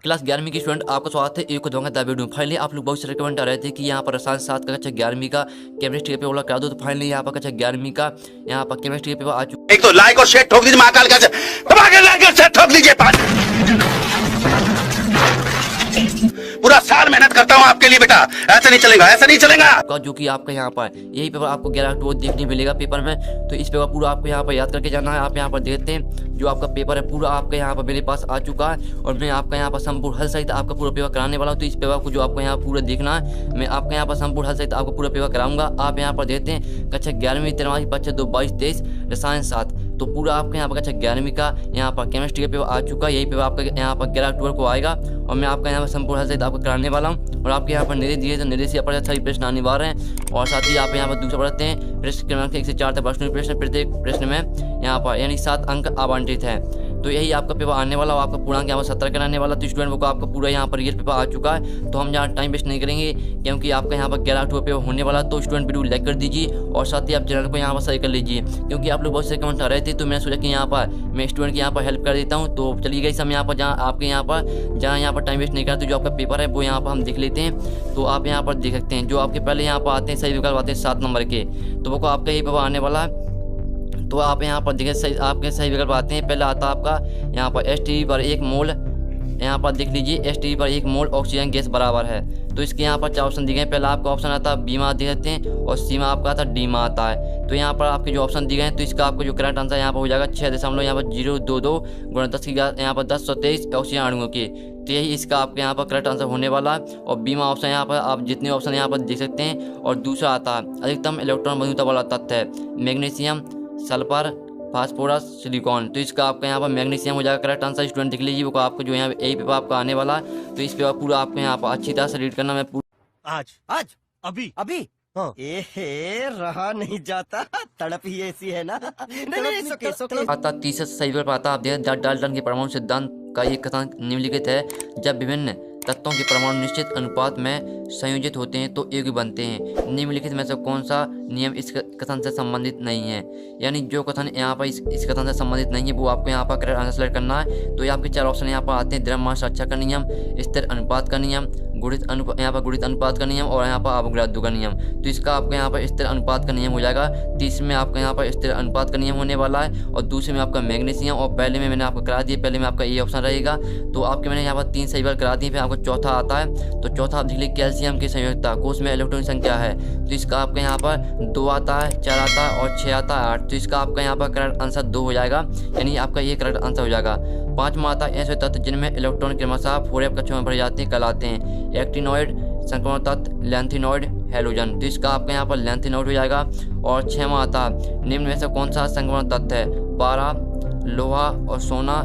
Class 11वीं की student आपका स्वागत है एक दूंगा द वीडियो। फाइनली आप लोग बहुत से रिकमेंड आ रहे थे कि यहाँ पर रसायन 7 का कक्षा 11वीं का केमिस्ट्री का पेपर करा दो। तो फाइनली यहाँ पर कक्षा 11वीं का यहाँ पर केमिस्ट्री का पेपर आ चुका। एक तो लाइक और शेयर ठोक दीजिए, महाकाल का दबा के लाइक और शेयर ठोक दीजिए। पूरा साल मेहनत करता हूँ आपके लिए बेटा, ऐसा नहीं चलेगा, ऐसा नहीं चलेगा। जो कि आपका यहाँ पर यही पेपर आपको 11 अक्टूबर देखने मिलेगा पेपर में। तो इस पेपर पूरा आपको यहाँ पर याद करके जाना है। आप यहाँ पर देखते हैं जो आपका पेपर है पूरा आपका यहाँ पर मेरे पास आ चुका है और मैं आपका यहाँ पर संपूर्ण हल सहित आपका पूरा पेपर कराने वाला हूँ। तो इस पेपर को जो आपको यहाँ पूरा देखना है, मैं आपका यहाँ पर संपूर्ण हल सहित आपको पूरा पेपर कराऊंगा। आप यहाँ पर देखते हैं कक्षा 11वीं 23 बच्चे 2 22 23 रसायन 7। तो पूरा आपके यहाँ पर कक्षा 11वीं का यहाँ पर केमिस्ट्री का पेपर आ चुका है। यही पेपर आपका यहाँ पर 11 अक्टूबर को आएगा और मैं आपका यहाँ पर संपूर्ण हल सहित आपको कराने वाला हूँ। और आपके यहाँ पर निर्देश दिए तो निर्देश यहाँ पर सारी प्रश्न आने वाले हैं। और साथ ही आप यहाँ पर दूसरा पढ़ते हैं प्रश्न क्रमांक 1 से 4 तक प्रश्न, प्रत्येक प्रश्न में यहाँ पर यानी 7 अंक आवंटित है। तो यही आपका पेपर आने वाला और आपका पूर्णांक यहाँ पर 17 का रहने वाला। तो स्टूडेंट को आपका पूरा यहाँ पर रियल पेपर आ चुका है। तो हम यहाँ टाइम वेस्ट नहीं करेंगे क्योंकि आपका यहाँ पर 11 अक्टूबर पेपर होने वाला। तो स्टूडेंट वीडियो लाइक कर दीजिए और साथ ही आप चैनल को यहाँ पर सही कर लीजिए क्योंकि आप लोग बहुत से कमेंट आ रहे थे। तो मैंने सोचा कि यहाँ पर मैं स्टूडेंट की यहाँ पर हेल्प कर देता हूँ। तो चलिए गई हम यहाँ पर जहाँ आपके यहाँ पर टाइम वेस्ट नहीं करते, जो आपका पेपर है वो यहाँ पर हम देख लेते हैं। तो आप यहाँ पर देख सकते हैं जो आपके पहले यहाँ पर आते हैं सही विकल्प आते हैं 7 नंबर के। तो वो आपका यही पेपर आने वाला है। तो आप यहाँ पर देखिए सही आपके सही विकल्प आते हैं। पहले आता है आपका यहाँ पर एसटीपी पर 1 मोल, यहाँ पर देख लीजिए एसटीपी पर 1 मोल ऑक्सीजन गैस बराबर है। तो इसके यहाँ पर 4 ऑप्शन दिए गए। पहला आपका ऑप्शन आता है बी में दे देते हैं और सी में आपका आता है डी में आता है। तो यहाँ पर आपके जो ऑप्शन दिए गए हैं तो इसका आपको जो करेक्ट आंसर यहाँ पर हो जाएगा 6.022 गुणा 10 की यहाँ पर 1023 ऑक्सीजन अणुओं की। तो यही इसका आपके यहाँ पर करेक्ट आंसर होने वाला है। और बी में ऑप्शन यहाँ पर आप जितने ऑप्शन यहाँ पर देख सकते हैं। और दूसरा आता है अधिकतम इलेक्ट्रॉन बंधुता वाला तत्व है मैग्नीशियम, सल्फर, फास्फोरस, सिलिकॉन। तो इसका आपका यहाँ पर मैग्नीशियम हो जाएगा करेक्ट आंसर। स्टूडेंट देख लीजिए वो आपको जो यहाँ यही पेपर आपका आने वाला है। तो इस पेपर पूरा आपको यहाँ पर अच्छी तरह से रीड करना। मैं आज अभी हाँ। रहा नहीं जाता, तड़प ही ऐसी है ना। नहीं, आता तीसरा सही विकल्प आता आप देखें डाल्टन के परमाणु सिद्धांत का ये कथन निम्नलिखित है, जब विभिन्न तत्वों के परमाणु निश्चित अनुपात में संयोजित होते हैं तो एक बनते हैं। निम्नलिखित में से कौन सा नियम इस कथन से संबंधित नहीं है? यानी जो कथन यहाँ पर इस कथन से संबंधित नहीं है वो आपको यहाँ पर करेक्ट आंसर सेलेक्ट करना है। तो ये आपके 4 ऑप्शन यहाँ पर आते हैं द्रव्यमान रक्षा का नियम, स्थिर अनुपात का नियम, यहाँ पर गुणित अनुपात का नियम और यहाँ पर अवोगाद्रो का नियम। तो इसका आपका यहाँ पर स्थिर अनुपात का नियम हो जाएगा। तीसरे में आपका यहाँ पर स्थिर अनुपात का नियम होने वाला है और दूसरे में आपका मैग्नीशियम। और पहले में मैंने आपको करा दिया, पहले में आपका ये ऑप्शन रहेगा। तो आपके मैंने यहाँ पर 3 सही विकल्प करा दिए। फिर आपको चौथा आता है। तो चौथा आप देख लीजिए कैल्शियम की संयोजकता कोष में इलेक्ट्रॉन संख्या है। तो इसका आपका यहाँ पर 2 आता है, 4 आता है और 6 आता है 8। तो इसका आपका यहाँ पर करेक्ट आंसर 2 हो जाएगा, यानी आपका ये करेक्ट आंसर हो जाएगा। 5वां आता है ऐसे तत्व जिनमें इलेक्ट्रॉन क्रमशः 4f कक्षों में भरे जाते हैं कहलाते हैं एक्टिनॉइड, संक्रमण तत्व, लैंथिनॉइड, हैलोजन। तो इसका आपका यहाँ पर लैंथिनॉइड हो जाएगा। और 6वां आता है निम्न में से कौन सा संक्रमण तत्व है? पारा, लोहा और सोना,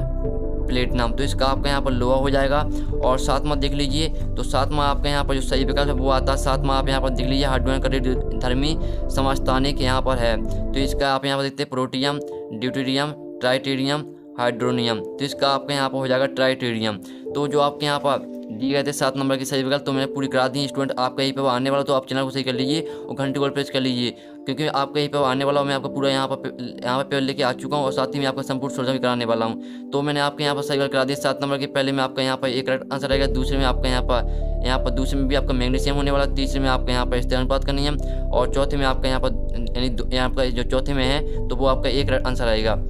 प्लेटिनम। तो इसका आपका यहाँ पर लोहा हो जाएगा। और 7वां देख लीजिए। तो 7वां आपका यहाँ पर जो सही विकल्प है वो आता है 7वां आप यहाँ पर देख लीजिए हाइड्रोजन धर्मी समस्थानिक यहाँ पर है। तो इसका आप यहाँ पर देखते हैं प्रोटियम, ड्यूटेरियम, ट्राइटेरियम, हाइड्रोनियम। तो इसका आपका यहाँ पर हो जाएगा ट्राइटेरियम। तो जो आपके यहाँ पर दिए गए थे 7 नंबर के सही विकल्प तो मैंने पूरी करा दी। स्टूडेंट आपका यही पेपर आने वाला तो आप चैनल को सही कर लीजिए और घंटे को प्रेस कर लीजिए क्योंकि आपका यही पेपर आने वाला और मैं आपको पूरा यहाँ पर पेपर लेके आ चुका हूँ और साथ ही मैं आपका संपूर्ण सोल्यूशन भी कराने वाला हूँ। तो मैंने आपके यहाँ पर सही विकल्प करा दिया 7 नंबर के। पहले में आपका यहाँ पर एक करेक्ट आंसर रहेगा, दूसरे में आपका यहाँ पर दूसरे में भी आपका मैग्नीशियम होने वाला, तीसरे में आपका यहाँ पर स्थिर अनुपात का नियम और चौथे में आपका यहाँ पर यानी यहाँ पर जो चौथे में है तो वो आपका एक करेक्ट आंसर आएगा।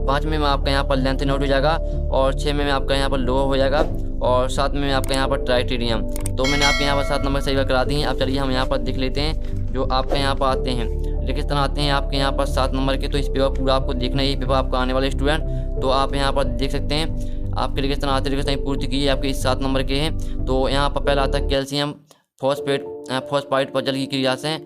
5वें में आपका यहाँ पर लैंथिनॉइड हो जाएगा और 6 में आपका यहाँ पर लोहा हो जाएगा और 7 में आपका यहाँ पर ट्राइटेरियम। तो मैंने आपके यहाँ पर 7 नंबर सही करा दी हैं। अब चलिए हम यहाँ पर देख लेते हैं जो आपके यहाँ पर आते हैं लेकिन तरह आते हैं आपके यहाँ पर 7 नंबर के। तो इस पेपर पूरा आपको देखना ही पेपर आपका आने वाले स्टूडेंट। तो आप यहाँ पर देख सकते हैं आपके लिखित आते लिखित पूर्ति की आपके इस 7 नंबर के हैं। तो यहाँ पर पहला आता है कैल्शियम फॉस्फाइड पर जल की क्रिया से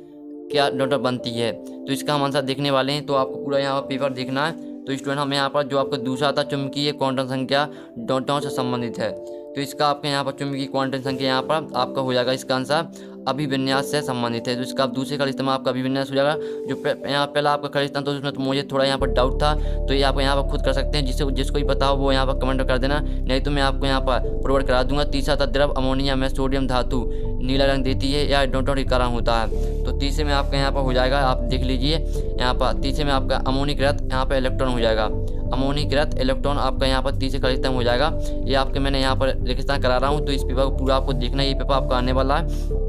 क्या डॉटर बनती है। तो इसका हम आंसर देखने वाले हैं। तो आपको पूरा यहाँ पर पेपर देखना है। तो स्टूडेंट हम यहाँ पर जो आपका दूसरा आता है चुंबकीय क्वांटम संख्या डॉटों से संबंधित है। तो इसका आपके यहाँ पर चुंबकीय क्वांटम संख्या यहाँ पर आपका हो जाएगा इसका आंसर अभिविन्यास से संबंधित है। तो इसका आप दूसरे का इस्तेमाल आपका अभिविन्यास हो जाएगा। जो यहाँ पहला आपका खरीदता तो उसमें तो मुझे थोड़ा यहाँ पर डाउट था तो ये आप यहाँ पर खुद कर सकते हैं। जिसको भी पता हो वो यहाँ पर कमेंट कर देना, नहीं तो मैं आपको यहाँ पर प्रोवाइड करा दूंगा। तीसरा था द्रव अमोनिया में सोडियम धातु नीला रंग देती है या डॉटों के कारण होता है। तो तीसरे में आपका यहाँ पर हो जाएगा, आप देख लीजिए यहाँ पर तीसरे में आपका अमोनिक रत यहाँ पर इलेक्ट्रॉन हो जाएगा। अमोनीकृत इलेक्ट्रॉन आपका यहाँ पर तीसरे खाली स्तंभ हो जाएगा। ये आपके मैंने यहाँ पर रेगिस्तान करा रहा हूँ, तो इस पेपर को पूरा आपको देखना है, ये पेपर आपका आने वाला है।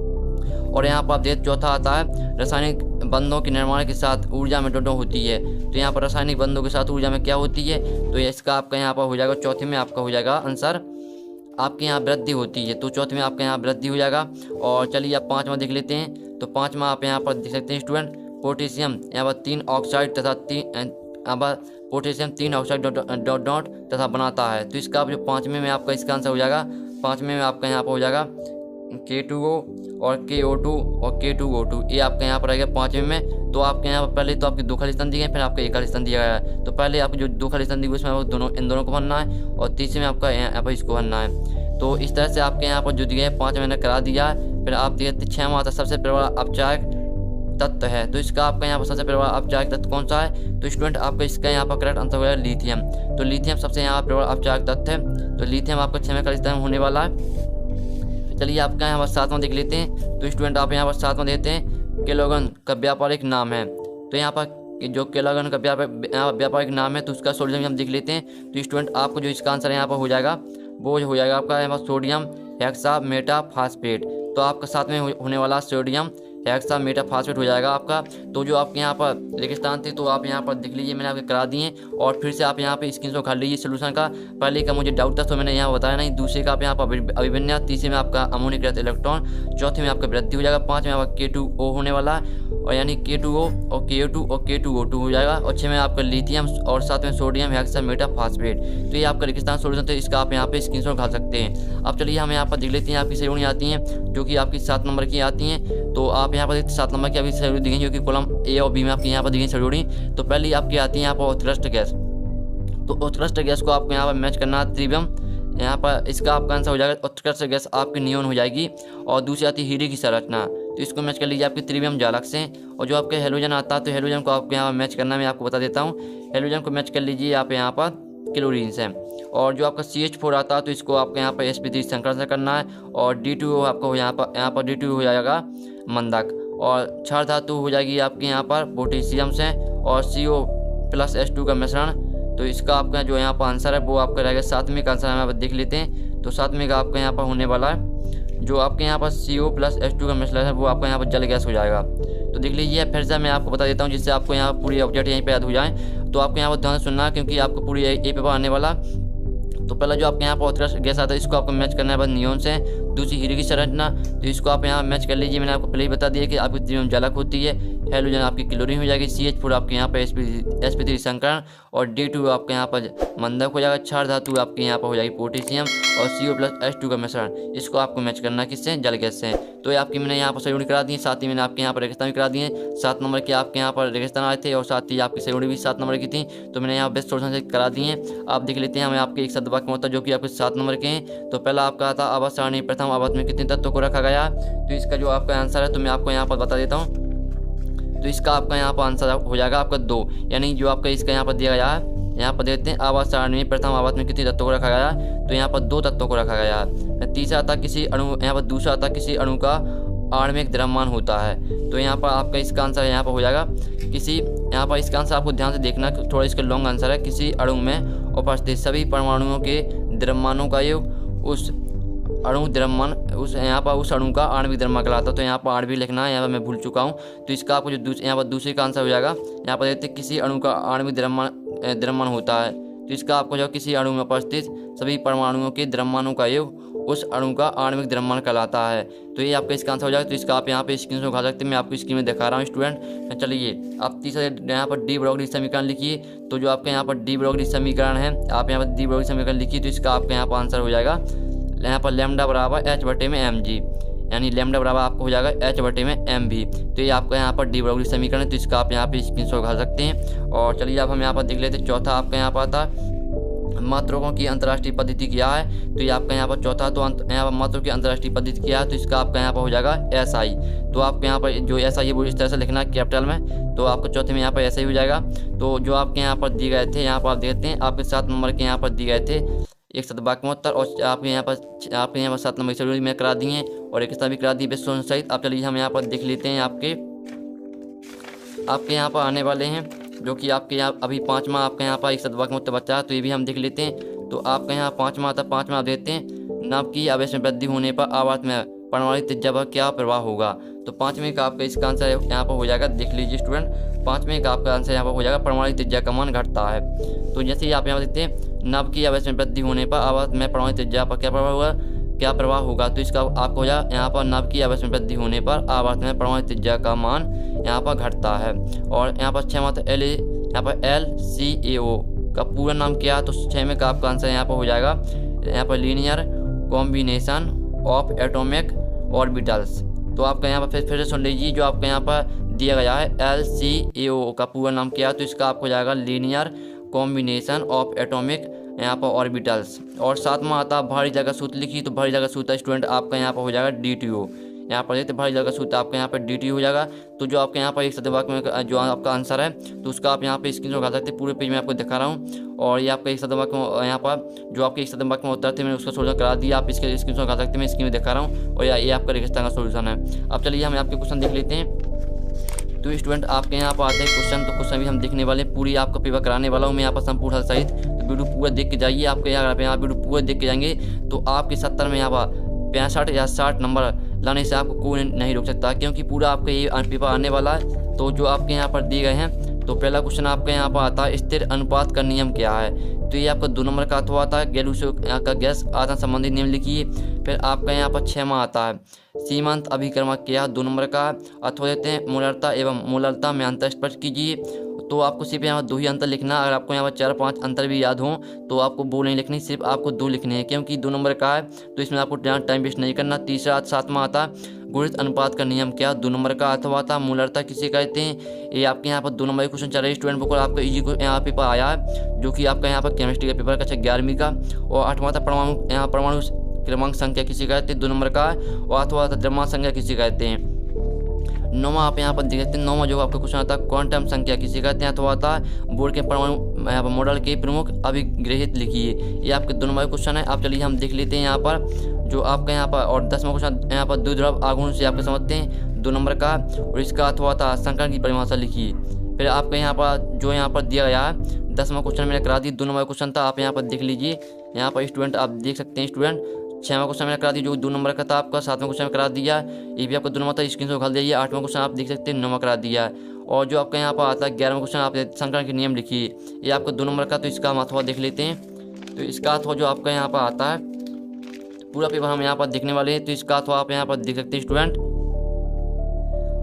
और यहाँ पर आप देखते चौथा आता है रासायनिक बंधों के निर्माण के साथ ऊर्जा में डोडो होती है। तो यहाँ पर रासायनिक बंधों के साथ ऊर्जा में क्या होती है, तो इसका आपका यहाँ पर हो जाएगा चौथे में आपका हो जाएगा आंसर आपके यहाँ वृद्धि होती है। तो चौथे में आपका यहाँ वृद्धि हो जाएगा। और चलिए आप पाँचवा देख लेते हैं। तो पाँचवा आप यहाँ पर देख सकते हैं स्टूडेंट, पोटेशियम यहाँ पर 3 ऑक्साइड तथा पोटेशियम 3 ऑक्साइड डॉट डॉट तथा बनाता है। तो इसका जो पाँचवें में आपका इसका आंसर हो जाएगा, पाँचवें में आपका यहाँ पर हो जाएगा K2O और KO2 और K2O2, ये आपके यहाँ पर रहेगा पाँचवें में। तो आपके यहाँ पर पहले तो आपके 2 खाली स्थान दिए गए, फिर आपका 1 खाली स्थान दिया गया है। तो पहले आपको जो 2 खाली स्थान दिए उसमें आपको इन दोनों को भरना है, और तीसरे में आपका यहाँ पर इसको भरना है। तो इस तरह से आपके यहाँ पर जो दिए गए 5 मैंने करा दिया है। फिर आप देखते 6वां आता सबसे प्रबल अपचायक तत्व है। तो इसका आपका यहाँ पर सबसे प्रबल अपचायक तत्व कौन सा है, तो स्टूडेंट आपका इसका यहाँ पर करेक्ट आंसर हो जाएगा लिथियम। तो लिथियम सबसे यहाँ प्रबल अपचायक तत्व है। तो लिथियम आपका 6वें खाली स्थान होने वाला है। चलिए आपका यहाँ पर 7वां देख लेते हैं। तो स्टूडेंट आप यहाँ पर 7वां देते हैं, केलोगन का व्यापारिक नाम है। तो यहाँ पर जो केलोगन का व्यापारिक नाम है, तो उसका सोल्यूशन हम देख लेते हैं। तो स्टूडेंट आपको जो इसका आंसर यहाँ पर हो जाएगा वो हो जाएगा आपका यहाँ पर सोडियम हेक्सामेटाफॉस्फेट। तो आपका 7वें होने वाला सोडियम हेक्सामेटाफॉस्फेट हो जाएगा आपका। तो जो आपके यहाँ पर रेगिस्तान थे, तो आप यहाँ पर देख लीजिए, मैंने आपके करा दिए। और फिर से आप यहाँ पे स्क्रीन शॉट कर लीजिए सोल्यूशन का। पहले का मुझे डाउट था तो मैंने यहाँ बताया नहीं। दूसरे का आप यहाँ पर अभिविन्यास, तीसरे में आपका अमोनीकृत इलेक्ट्रॉन, चौथे में आपका वृद्धि हो जाएगा, 5 में आपका K2O होने वाला है, और यानी K2O और KO2 और K2O2 हो जाएगा, और 6 में आपका लिथियम, और 7 में सोडियम हेक्सामेटाफॉस्फेट। तो ये आपका रेगिस्तान सोल्यूशन, तो इसका आप यहाँ पे स्क्रीनशॉट खा सकते हैं। अब चलिए हम यहाँ पर देख लेते हैं आपकी श्रेणी आती हैं जो कि आपकी 7 नंबर की आती हैं। तो आप यहाँ पर देखते 7 नंबर की आपकी श्रेणी दी गई, जो कि कॉलम A और B में आपकी यहाँ पर दी गई श्रेणी। तो पहली आपकी आती है यहाँ पर उत्कृष्ट गैस। तो उत्कृष्ट गैस को आपको यहाँ पर मैच करना है त्रिवियम। यहाँ पर इसका आपका आंसर हो जाएगा उत्कृष्ट गैस आपकी नियोन हो जाएगी। और दूसरी आती है हीरे की संरचना, तो इसको मैच कर लीजिए आपकी त्रिवियम जालक से। और जो आपके हेलोजन आता है, तो हेलोजन को आपको यहाँ पर मैच करना मैं आपको बता देता हूँ। हेलोजन को मैच कर लीजिए आप यहाँ पर क्लोरीन से। और जो आपका CH4 आता है, तो इसको आपको यहाँ पर sp3 संकरण से करना है। और D2O आपको यहाँ पर D2O हो जाएगा मंदक। और क्षार धातु हो जाएगी आपके यहाँ पर पोटेशियम से, और CO+H2 का मिश्रण। तो इसका आपका जो यहाँ पर आंसर है वो आपका रहेगा 7वें का आंसर हम यहाँ पर देख लेते हैं। तो 7वें का आपका यहाँ पर होने वाला है, जो आपके यहाँ पर CO+H2 का मिश्रण है वो आपका यहाँ पर जल गैस हो जाएगा। तो देख लीजिए, फिर से मैं आपको बता देता हूँ जिससे आपको यहाँ पूरी ऑब्जेक्ट यहीं पर याद हो जाए। तो आपको यहाँ पर ध्यान से सुनना है, क्योंकि आपको पूरी ये पेपर आने वाला। तो पहला जो आपके यहाँ पर उत्कृष्ट गैस आता है, इसको आपको मैच करना है बस नियोन से। दूसरी हीरे की संरचना, तो इसको आप यहाँ मैच कर लीजिए। मैंने आपको पहले ही बता दिया कि आपकी त्रिवियम जालक होती है। हेलोजन आपकी क्लोरीन हो जाएगी, CH4 आपके यहाँ पर sp3 संकरण, और D2 आपके यहाँ पर मंदक हो जाएगा। क्षार धातु आपके यहाँ पर हो जाएगी पोटेशियम, और CO+H2 का मिश्रण। इसको आपको मैच करना है किससे, जल गैस से। तो ये आपकी मैंने यहाँ पर श्रेणी करा दी है। साथ ही मैंने आपके यहाँ पर रेगिस्तान भी करा दिए। 7 नंबर के आपके यहाँ पर रेगिस्तान आए थे, और साथ ही आपकी श्रेणी भी 7 नंबर की थी। तो मैंने यहाँ बेस्ट सोल्यूशन से करा दिए हैं। आप देख लेते हैं हमें आपके एक शब्द वाक्य होता है जो कि आपके 7 नंबर के हैं। तो पहला आपका था आवर्त सारणी, प्रथम आवर्त में कितने तत्वों को रखा गया। तो इसका जो आपका आंसर है, तो मैं आपको यहाँ पर बता देता हूँ। तो इसका आपका यहाँ पर आंसर हो जाएगा आपका 2, यानी जो आपका इसका यहाँ पर दिया गया है, यहाँ पर देखते हैं आवर्त सारणी में प्रथम आवर्त में कितने तत्वों को रखा गया। तो यहाँ पर 2 तत्वों को रखा गया है। तीसरा था किसी अणु, यहाँ पर दूसरा था किसी अणु का आणविक द्रव्यमान होता है। तो यहाँ पर आपका इसका आंसर यहाँ पर हो जाएगा किसी, यहाँ पर इसका आंसर आपको ध्यान से देखना, थोड़ा इसका लॉन्ग आंसर है। किसी अणु में उपस्थित सभी परमाणुओं के द्रव्यमानों का योग उस अणु द्रव्यमान, उस यहाँ पर उस अणु का आणविक द्रव्यमान कहलाता है। तो यहाँ पर आणविक लिखना है, यहाँ पर मैं भूल चुका हूँ। तो इसका आपको जो यहाँ पर दूसरे का आंसर हो जाएगा, यहाँ पर देखते हैं किसी अणु का आणविक द्रव्यमान होता है। तो इसका आपको जो किसी अणु में उपस्थित सभी परमाणुओं के द्रव्यमानों का योग उस अणु का आणविक द्रव्यमान कहलाता है। तो ये आपका इसका आंसर हो जाएगा। तो इसका आप यहाँ पे स्क्रीन शॉट उठा सकते हैं, मैं आपको स्क्रीन में दिखा रहा हूँ स्टूडेंट। चलिए आप तीसरा यहाँ पर डी ब्रोगली समीकरण लिखिए। तो जो आपके यहाँ पर डी ब्रोगली समीकरण है, आप यहाँ पर डी ब्रोगली समीकरण लिखिए। तो इसका आपका यहाँ पर आंसर हो जाएगा यहाँ पर लैम्डा बराबर H/mg, यानी लैम्डा बराबर आपको हो जाएगा H/mv। तो ये आपका यहाँ पर डी ब्रोगली समीकरण है। तो इसका आप यहाँ पे स्क्रीन शॉट उठा सकते हैं। और चलिए अब हम यहाँ पर देख लेते हैं चौथा आपका यहाँ पर आता मात्रकों की अंतर्राष्ट्रीय पद्धति क्या है। तो ये आपका यहाँ पर चौथा, तो यहाँ पर मात्रों की अंतर्राष्ट्रीय पद्धति क्या है। तो इसका आपका यहाँ पर हो जाएगा SI। तो आपको यहाँ पर जो SI है वो इस तरह से लिखना है कैपिटल में। तो आपको चौथे में यहाँ पर SI हो जाएगा। तो जो आपके यहाँ पर दिए गए थे, यहाँ पर आप देखते हैं आपके 7 नंबर के यहाँ पर दिए गए थे एक शतवाक्योत्तर, और आपके यहाँ पर 7 नंबर की शेड्यूल में करा दिए और एक भी करा दी बेस्ट सहित। आप चलिए हम यहाँ पर देख लेते हैं आपके यहाँ पर आने वाले हैं जो कि आपके यहाँ अभी 5वां आपके यहाँ पर एक सदवाक्य में उत्तर बचा है, तो ये भी हम देख लेते हैं। तो आपके यहाँ 5वां आता, 5वां आप देखते हैं, नभ की आवेश में वृद्धि होने पर आवर्त में परमाणु त्रिज्या पर क्या प्रभाव होगा। तो 5वें का आपका इसका आंसर यहाँ पर हो जाएगा, देख लीजिए स्टूडेंट, 5वें का आपका आंसर यहाँ पर हो जाएगा, परमाणु त्रिज्या का मान घटता है। तो जैसे ही आप यहाँ देखते हैं, नभ की आवेश में वृद्धि होने पर आवर्त में परमाणु त्रिज्या पर क्या प्रभाव होगा। तो इसका आपको यहाँ पर नभ की आवेश में वृद्धि होने पर आवर्त में परमाणु त्रिज्या का मान यहाँ पर घटता है। और यहाँ पर 6वां तो यहाँ पर LCAO का पूरा नाम क्या है। तो 6वें का आपका आंसर यहाँ पर हो जाएगा, यहाँ पर linear combination of atomic orbitals. तो आपका यहाँ पर फिर से सुन लीजिए, जो आपका यहाँ पर दिया गया है LCAO का पूरा नाम क्या है। तो इसका आपको जाएगा लीनियर कॉम्बिनेशन ऑफ एटॉमिक यहाँ पर ऑर्बिटल्स। और 7वां आता भारी जगह सूत्र लिखी। तो भारी जगह सूत्र स्टूडेंट आपका यहाँ पर हो जाएगा DTO। यहाँ पर देखते भारी जगह सूत्र आपका यहाँ पर DTO हो जाएगा। तो जो आपके यहाँ पर एक सदवाक्य में जो आपका आंसर है, तो उसका आप यहाँ पे स्क्रीनशॉट उठा सकते हैं। पूरे पेज में आपको दिखा रहा हूँ। और ये आपका एक सदवाक्य में यहाँ पर जो आपके एक सदवाक्य में उत्तर थे, मैंने उसका सोल्यूशन करा दिया। आप इसके स्क्रीनशॉट उठा सकते हैं, मैं स्क्रीन में दिखा रहा हूँ। और ये आपका रेगिस्तान का सोल्यूशन है। अब चलिए हम आपके क्वेश्चन देख लेते हैं। तो स्टूडेंट आपके यहाँ पर आते हैं क्वेश्चन। तो क्वेश्चन भी हम देखने वाले, पूरी आपका पेपर कराने वाला हूँ मैं यहाँ पर संपूर्ण हल सहित। तो वीडियो पूरा देख के जाइए। आपके यहाँ वीडियो पूरा देख के जाएंगे तो आपके 70 में यहाँ पर 65 या 60 नंबर लाने से आपको कोई नहीं रोक सकता, क्योंकि पूरा आपका ये पेपर आने वाला है। तो जो आपके यहाँ पर दिए गए हैं, तो पहला क्वेश्चन आपके यहाँ पर आता है, स्थिर अनुपात का नियम क्या है। तो ये आपका 2 नंबर का अथवा आता है, गैलूसियो का गैस आधान संबंधी नियम लिखिए। फिर आपका यहाँ पर 6वां आता है, सीमांत अभिक्रमक क्या, 2 नंबर का अथवा देते हैं, मोलरता एवं मोलरता में अंतर स्पष्ट कीजिए। तो आपको सिर्फ यहाँ 2 ही अंतर लिखना। अगर आपको यहाँ पर 4-5 अंतर भी याद हों तो आपको वो नहीं लिखनी, सिर्फ आपको 2 लिखने हैं, क्योंकि 2 नंबर का है तो इसमें आपको टाइम वेस्ट नहीं करना। तीसरा 7वां आता, गुणित अनुपात का नियम क्या, 2 नंबर का अथवा आता, मूलरता किसे कहते हैं। ये आपके यहाँ पर 2 नंबर का क्वेश्चन चल रहा है स्टूडेंट। बिल्कुल आपका इजी यहाँ पेपर आया है, जो कि आपका यहाँ पर केमिस्ट्री का पेपर का 11वीं का। और 8वां था परमाणु क्रमांक संख्या किसे कहते हैं, 2 नंबर का। और अथवा द्रव्यमान संख्या किसे कहते हैं। 9वां आप यहाँ पर देख सकते हैं। 9वां जो आपका क्वेश्चन आता है, क्वांटम संख्या किसे कहते हैं, अथवा आता है बोर्ड के परमाणु यहाँ पर मॉडल के प्रमुख अभिग्रहित लिखिए। ये आपके 2 नंबर का क्वेश्चन है। आप चलिए हम देख लेते हैं यहाँ पर जो आपका यहाँ पर। और 10वां क्वेश्चन यहाँ पर द्विध्रुव आघूर्ण से आपके समझते हैं, 2 नंबर का। और इसका अथवा आता संकरण की परिभाषा लिखिए। फिर आपका यहाँ पर जो यहाँ पर दिया गया है 10वां क्वेश्चन मैंने करा दी, 2 नंबर का क्वेश्चन था। आप यहाँ पर देख लीजिए, यहाँ पर स्टूडेंट आप देख सकते हैं स्टूडेंट। 6वां क्वेश्चन मैंने करा दी जो 2 नंबर का था आपका। 7वां क्वेश्चन करा दिया, ये भी आपका 2 नंबर था, स्क्रीन से उखाल दीजिए। 8वां क्वेश्चन आप देख सकते हैं, 9वां करा दिया। और जो आपका यहाँ पर आता है 11वां क्वेश्चन, आप संकरण के नियम लिखिए। ये आपका 2 नंबर का। तो इसका हम अथवा देख लेते हैं। तो इसका अथवा जो आपका यहाँ पर आता है, पूरा पेपर हम यहाँ पर देखने वाले हैं। तो इसका अथवा आप यहाँ पर देख सकते हैं स्टूडेंट।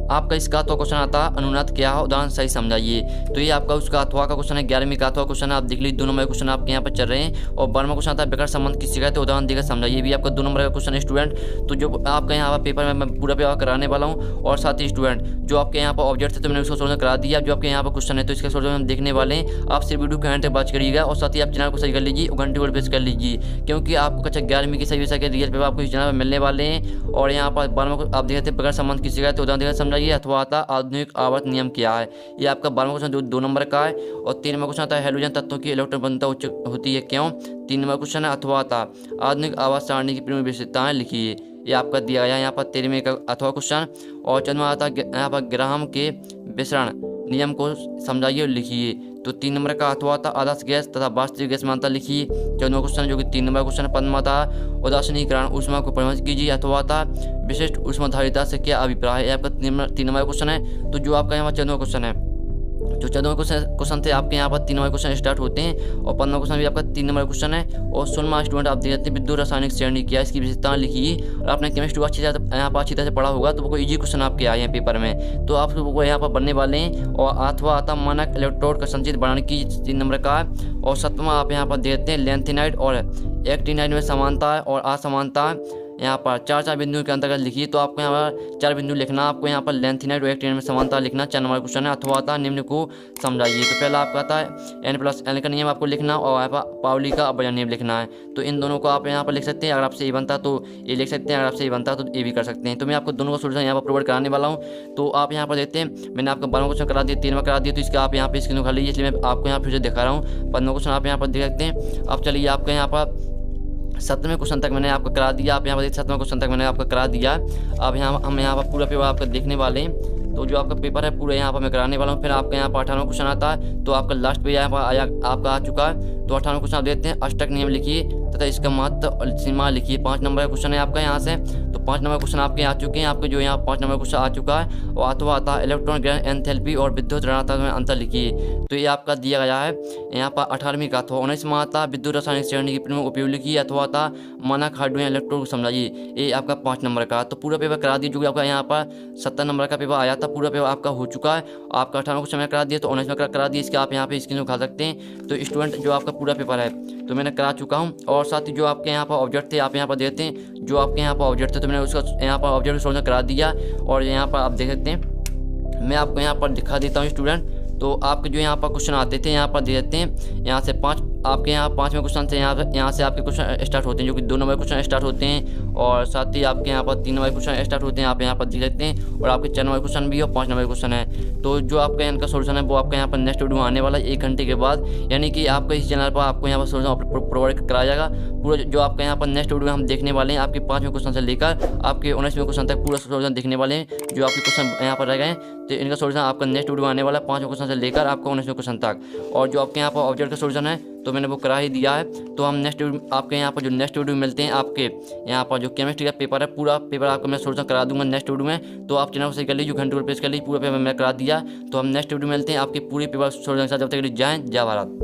आपका इसका अथवा क्वेश्चन आता है, अनुनाद क्या है, उदाहरण सही समझाइए। तो ये आपका उसका अथवा का क्वेश्चन है। 11वीं का अथवा क्वेश्चन है, आप देख लीजिए। 2 नंबर क्वेश्चन आपके यहाँ पर चल रहे हैं। और 12वां क्वेश्चन आता है, विकर्ण संबंध किससे कहते हैं, उदाहरण देकर समझाइए। भी आपका 2 नंबर का क्वेश्चन है स्टूडेंट। तो जो आपका यहाँ पर पेपर में मैं पूरा पेपर कराने वाला हूँ। और साथ ही स्टूडेंट जो आपके यहाँ पर ऑब्जेक्ट थे, तो मैंने उसका सोल्यूशन करा दिया। जो आपके यहाँ पर क्वेश्चन है, तो इसका सोल्यूशन हम देखने वाले हैं। आप सिर्फ वीडियो के एंड तक बात करिएगा। और साथ ही आप चैनल को सही कर लीजिए और घंटे को प्रेस कर लीजिए, क्योंकि आपको कक्षा 11वीं की सही विषय के रियल पेपर आपको इस चैनल पर मिलने वाले हैं। और यहाँ पर 12वां को आप देखते हैं, विकर्ण संबंध किससे कहते हैं, उदाहरण देकर समझाइए। अथवा आता आधुनिक आवर्त नियम क्या है। ये आपका 12वां क्वेश्चन 2 नंबर का है। और 13वां क्वेश्चन आता है, हेलोजन तत्वों की इलेक्ट्रॉन घनता उच्च होती है क्यों, 3 नंबर क्वेश्चन है। अथवा आता आधुनिक आवर्त सारणी की प्रमुख विशेषताएं लिखिए। ये आपका दिया गया यहाँ पर 13वें का अथवा क्वेश्चन। और 14वां आता है यहाँ पर ग्राहम के विसरण नियम को समझाइए और लिखिए। तो 3 नंबर का अथवा था आदर्श गैस तथा वास्तविक गैस मानता लिखिए। 14वां क्वेश्चन जो कि 3 नंबर क्वेश्चन। 15वां था उदासीनीकरण ऊष्मा को परिभाषित कीजिए। अथवा था विशिष्ट ऊष्माधारिता से क्या अभिप्राय है। आपका 3 नंबर क्वेश्चन है। तो जो आपका यहाँ पर 14वां क्वेश्चन है, जो 14वें क्वेश्चन थे आपके यहाँ पर 3 नंबर क्वेश्चन स्टार्ट होते हैं। और 15वां क्वेश्चन भी आपका 3 नंबर क्वेश्चन है। और 16वां स्टूडेंट आप देखते हैं, विद्युत रासायनिक श्रेणी क्या, इसकी विशेषताएं लिखिए। और आपने केमिस्ट्री यहाँ पर अच्छी तरह से पढ़ा होगा, तो कोई इजी क्वेश्चन आपके आए हैं पेपर में, तो आपको यहाँ पर बनने वाले हैं। और अथवा आता मानक इलेक्ट्रोड का संचित बनाने की 3 नंबर का है। और 7वां आप यहाँ पर देखते हैं, लेंथिनाइड और एक्टिनाइड में समानता है और असमानता है। यहाँ पर 4 बिंदुओं के अंतर्गत लिखिए। तो आपको यहाँ पर 4 बिंदु लिखना। आपको यहाँ पर लेंथिनाइड और एक्टिनाइड में समानता लिखना। 4 नंबर क्वेश्चन है। अथवा आता निम्न को समझाइए। तो पहला आपका आता है N+N का नियम आपको लिखना। और यहाँ पर पाउली का अपवर्जन नियम लिखना है। तो इन दोनों को आप यहाँ पर लिख सकते हैं। अगर आपसे ये बनता तो ये लिख सकते हैं, अगर आपसे ये बनता तो ये भी कर सकते हैं। तो मैं आपको दोनों का सोल्यूशन यहाँ पर प्रोवाइड कराने वाला हूँ। तो आप यहाँ पर देखते हैं, मैंने आपको 12वां क्वेश्चन करा दिया, 13वां करा दिया। तो इसका आप यहाँ पर स्क्रीन उखाड़ लीजिए, इसलिए मैं आपको यहाँ फिर से दिखा रहा हूँ। 15वां क्वेश्चन आप यहाँ पर देख सकते हैं। अब चलिए आपके यहाँ पर 7वें क्वेश्चन तक मैंने आपको करा दिया। आप यहाँ पर 7वां क्वेश्चन तक मैंने आपको करा दिया। अब हम यहाँ पर पूरा पेपर आपका देखने वाले हैं। तो जो आपका पेपर है पूरा यहाँ पर मैं कराने वाला हूँ। फिर आपका यहाँ पर 98 क्वेश्चन आता है, तो आपका लास्ट पे यहाँ पर आया आपका आ चुका है। तो 98 क्वेश्चन आप देते हैं। अष्टक नियम लिखिए तथा इसका महत्व और सीमा लिखिए। 5 नंबर का क्वेश्चन है आपका यहाँ से। तो 5 नंबर क्वेश्चन आपके आ चुके हैं। आपके जो यहाँ 5 नंबर क्वेश्चन आ चुका है और अथवा आता है इलेक्ट्रॉन ग्रहण एंथैल्पी और विद्युत ऋणात्मक में अंतर लिखिए। तो ये आपका दिया गया है यहाँ पर 18वीं का। अथवा 19 में आता विद्युत रासायनिक श्रेणी की प्रमुख उपयोग लिखिए। अथवा आता मानक हाइड्रोजन इलेक्ट्रोड को समझाइए। ये आपका 5 नंबर का। तो पूरा पेपर करा दिया। जो कि आपका यहाँ पर 70 नंबर का पेपर आया था, पूरा पेपर आपका हो चुका है। आपका 18 क्वेश्चन में करा दिया, तो 19 में करा दिया। इसके आप यहाँ पे स्क्रीन उठा सकते हैं। तो स्टूडेंट जो आपका पूरा पेपर है तो मैंने करा चुका हूँ। और साथ ही जो आपके यहाँ पर ऑब्जेक्ट थे आप यहाँ पर देते हैं। जो आपके यहाँ पर ऑब्जेक्ट थे तो मैंने उसका यहाँ पर ऑब्जेक्ट सोल्यूशन करा दिया। और यहाँ पर आप देख सकते हैं, मैं आपको यहाँ पर दिखा देता हूँ स्टूडेंट। तो आपके जो यहाँ पर क्वेश्चन आते थे यहाँ पर दे देते हैं। यहाँ से 5 आपके यहाँ 5वें क्वेश्चन से यहाँ से आपके क्वेश्चन स्टार्ट होते हैं, जो कि 2 नंबर क्वेश्चन स्टार्ट होते हैं। और साथ ही आपके यहाँ पर 3 नंबर क्वेश्चन स्टार्ट होते हैं, आप यहाँ पर देख सकते हैं। और आपके 4 नंबर क्वेश्चन भी और 5 नंबर क्वेश्चन है। तो जो आपका इनका सोल्यूशन है वो आपका यहाँ पर नेक्स्ट वीडियो आने वाला है 1 घंटे के बाद। यानी कि आपका इस चैनल पर आपको यहाँ पर सोल्यूशन प्रोवाइड कराया जाएगा। पूरा जो आपका यहाँ पर नेक्स्ट वीडियो हम देखने वाले हैं, आपके 5वें क्वेश्चन से लेकर आपके 19वें क्वेश्चन तक पूरा सोल्यूशन देखने वाले हैं। जो आपके क्वेश्चन यहाँ पर रह गए हैं तो इनका सोल्यूशन आपका नेक्स्ट वीडियो आने वाला है 5वें क्वेश्चन से लेकर आपका 19वें क्वेश्चन तक। और जो आपके यहाँ पर ऑब्जेक्ट का सोल्यूशन है तो मैंने वो करा ही दिया है। तो हम नेक्स्ट आपके यहाँ पर जो नेक्स्ट वीडियो मिलते हैं, आपके यहाँ पर जो केमिस्ट्री का पेपर है पूरा पेपर आपको मैं सोल्यूशन करा दूंगा नेक्स्ट वीडियो में। तो आप चैनल को सही कर लीजिए, घंटे प्रेस कर लीजिए, पूरा पेपर मैं करा दिया। तो हम नेक्स्ट वीडियो मिलते हैं आपके पूरे पेपर सोल्यूशन के साथ। जब तक के लिए जय हिंद, जय भारत।